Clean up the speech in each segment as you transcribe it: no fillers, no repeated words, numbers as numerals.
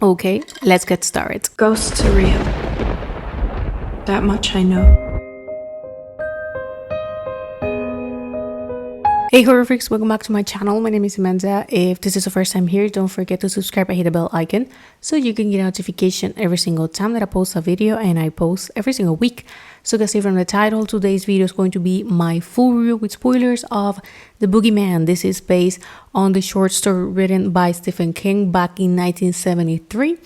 Okay, let's get started. Ghosts are real. That much I know. Hey horror freaks, welcome back to my channel. My name is Amanda. If this is the first time here, don't forget to subscribe and hit the bell icon so you can get a notification every single time that I post a video, and I post every single week. So you can see from the title, today's video is going to be my full review with spoilers of The Boogeyman. This is based on the short story written by Stephen King back in 1973.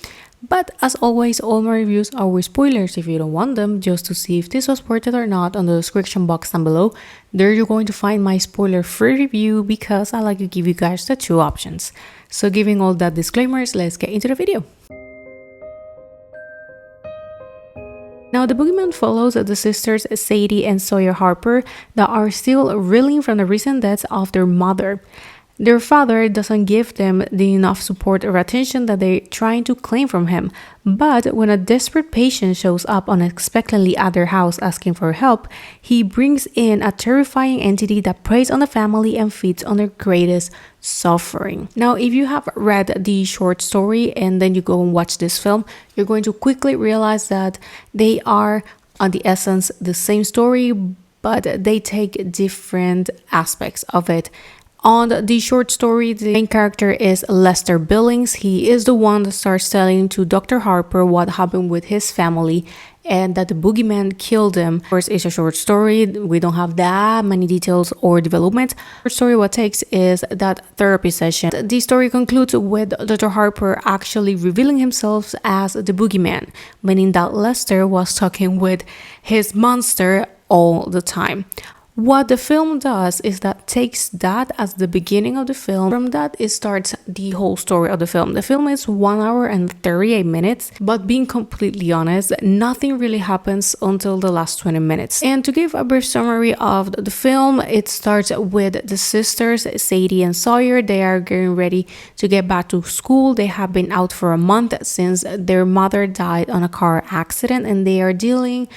But as always, all my reviews are with spoilers. If you don't want them, just to see if this was worth it or not, on the description box down below, there you're going to find my spoiler-free review, because I like to give you guys the two options. So giving all that disclaimers, let's get into the video. Now, The Boogeyman follows the sisters Sadie and Sawyer Harper that are still reeling from the recent deaths of their mother. Their father doesn't give them the enough support or attention that they're trying to claim from him. But when a desperate patient shows up unexpectedly at their house asking for help, he brings in a terrifying entity that preys on the family and feeds on their greatest suffering. Now, if you have read the short story and then you go and watch this film, you're going to quickly realize that they are, on the essence, the same story, but they take different aspects of it. On the short story, the main character is Lester Billings. He is the one that starts telling to Dr. Harper what happened with his family and that the boogeyman killed him. Of course, it's a short story. We don't have that many details or development. The story what takes is that therapy session. The story concludes with Dr. Harper actually revealing himself as the boogeyman, meaning that Lester was talking with his monster all the time. What the film does is that takes that as the beginning of the film. From that, it starts the whole story of the film. The film is 1 hour and 38 minutes, but being completely honest, nothing really happens until the last 20 minutes. And to give a brief summary of the film, it starts with the sisters, Sadie and Sawyer. They are getting ready to get back to school. They have been out for a month since their mother died on a car accident, and they are dealing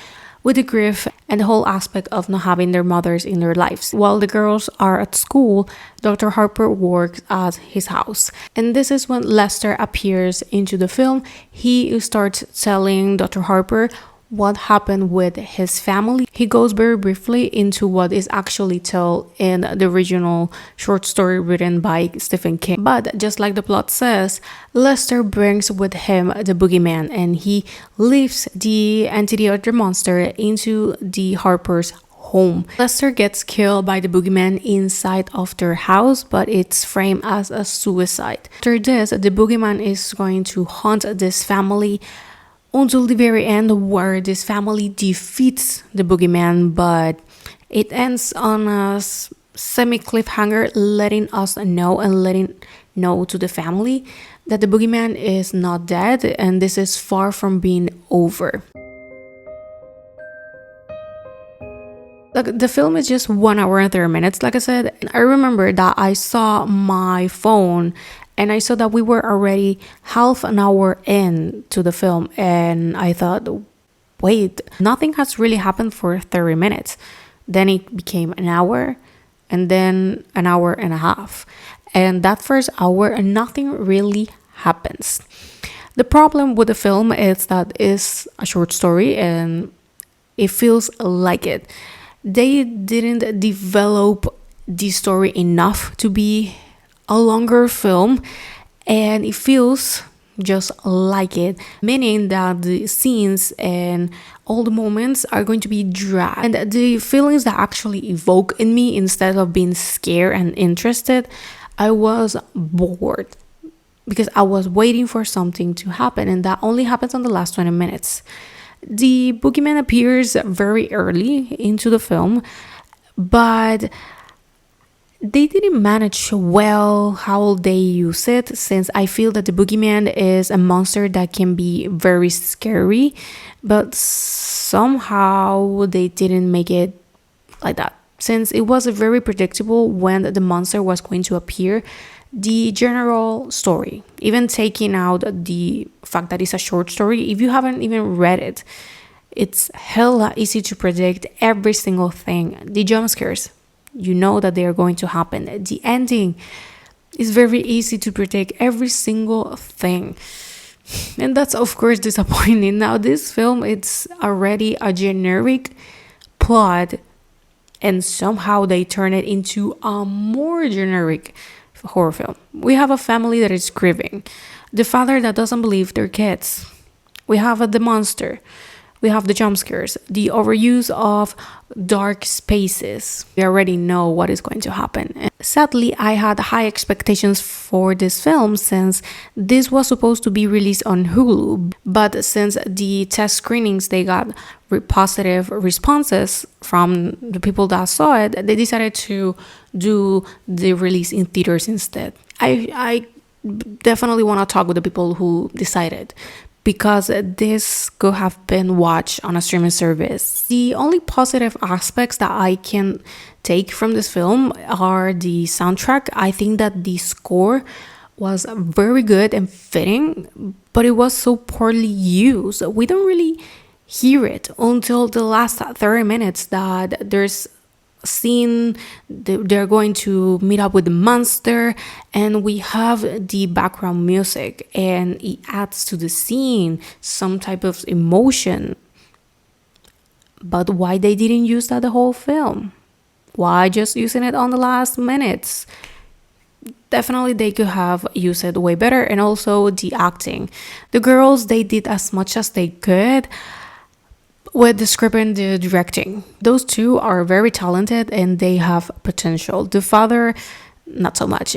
with the grief and the whole aspect of not having their mothers in their lives. While the girls are at school, Dr. Harper works at his house. And this is when Lester appears into the film. He starts telling Dr. Harper what happened with his family. He goes very briefly into what is actually told in the original short story written by Stephen King. But just like the plot says, Lester brings with him the boogeyman, and he leaves the entity or the monster into the Harper's home. Lester gets killed by the boogeyman inside of their house, but it's framed as a suicide. After this, the boogeyman is going to haunt this family until the very end, where this family defeats the boogeyman, but it ends on a semi-cliffhanger, letting us know and letting know to the family that the boogeyman is not dead, and this is far from being over. Like, the film is just 1 hour and 30 minutes, like I said. I remember that I saw my phone and I saw that we were already half an hour in to the film, and I thought, wait, nothing has really happened for 30 minutes. Then it became an hour, and then an hour and a half. And that first hour, nothing really happens. The problem with the film is that it's a short story and it feels like it. They didn't develop the story enough to be a longer film, and it feels just like it, meaning that the scenes and all the moments are going to be dry, and the feelings that actually evoke in me, instead of being scared and interested, I was bored because I was waiting for something to happen, and that only happens on the last 20 minutes. The boogeyman appears very early into the film, but they didn't manage well how they use it, since I feel that the boogeyman is a monster that can be very scary, but somehow they didn't make it like that. Since it was very predictable when the monster was going to appear, the general story, even taking out the fact that it's a short story, if you haven't even read it, it's hella easy to predict every single thing. The jump scares, you know that they are going to happen. The ending is very easy to predict every single thing. And that's of course disappointing. Now this film, it's already a generic plot, and somehow they turn it into a more generic horror film. We have a family that is grieving, the father that doesn't believe their kids. We have the monster. We have the jump scares, the overuse of dark spaces. We already know what is going to happen. And sadly, I had high expectations for this film since this was supposed to be released on Hulu. But since the test screenings, they got positive responses from the people that saw it, they decided to do the release in theaters instead. I definitely want to talk with the people who decided, because this could have been watched on a streaming service. The only positive aspects that I can take from this film are the soundtrack. I think that the score was very good and fitting, but it was so poorly used. We don't really hear it until the last 30 minutes that there's scene they're going to meet up with the monster, and we have the background music and it adds to the scene some type of emotion. But why they didn't use that the whole film? Why just using it on the last minutes? Definitely they could have used it way better. And also the acting, the girls, they did as much as they could with the script and the directing. Those two are very talented and they have potential. The father, not so much.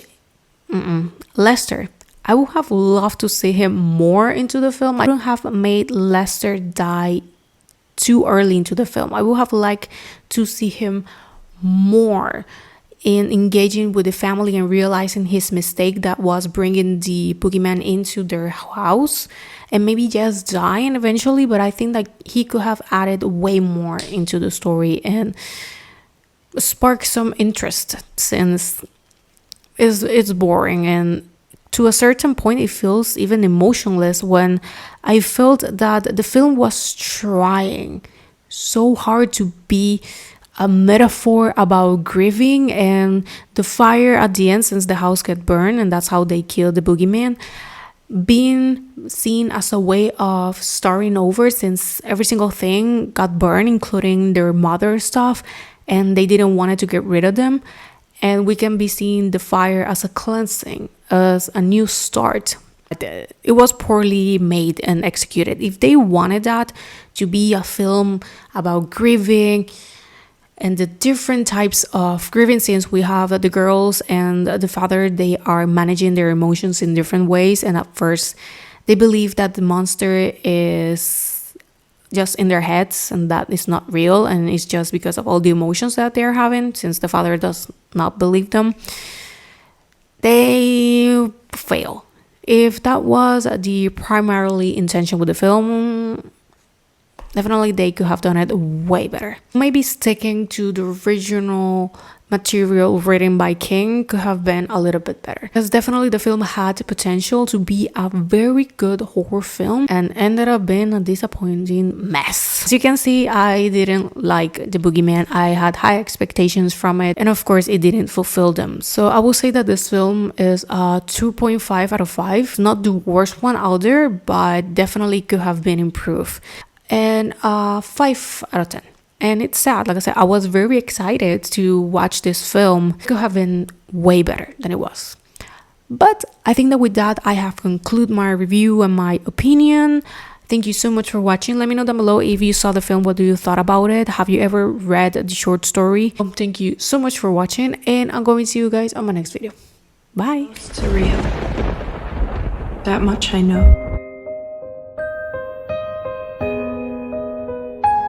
Lester, I would have loved to see him more into the film. I don't have made Lester die too early into the film. I would have liked to see him more in engaging with the family and realizing his mistake that was bringing the boogeyman into their house, and maybe just dying eventually. But I think that he could have added way more into the story and spark some interest, since it's boring, and to a certain point it feels even emotionless when I felt that the film was trying so hard to be a metaphor about grieving and the fire at the end, since the house get burned and that's how they kill the boogeyman, being seen as a way of starting over, since every single thing got burned, including their mother stuff, and they didn't want it to get rid of them. And we can be seeing the fire as a cleansing, as a new start. It was poorly made and executed. If they wanted that to be a film about grieving and the different types of grieving scenes, we have the girls and the father, they are managing their emotions in different ways. And at first they believe that the monster is just in their heads and that it's not real, and it's just because of all the emotions that they're having, since the father does not believe them. They fail. If that was the primarily intention with the film, definitely they could have done it way better. Maybe sticking to the original material written by King could have been a little bit better, because definitely the film had the potential to be a very good horror film and ended up being a disappointing mess. As you can see, I didn't like the Boogeyman. I had high expectations from it, and of course it didn't fulfill them. So I will say that this film is a 2.5 out of 5. Not the worst one out there, but definitely could have been improved. And 5 out of 10. And it's sad, like I said, I was very excited to watch this film. It could have been way better than it was. But I think that with that, I have concluded my review and my opinion. Thank you so much for watching. Let me know down below if you saw the film, what do you thought about it? Have you ever read the short story? Thank you so much for watching, and I'm going to see you guys on my next video. Bye. It's real. That much I know.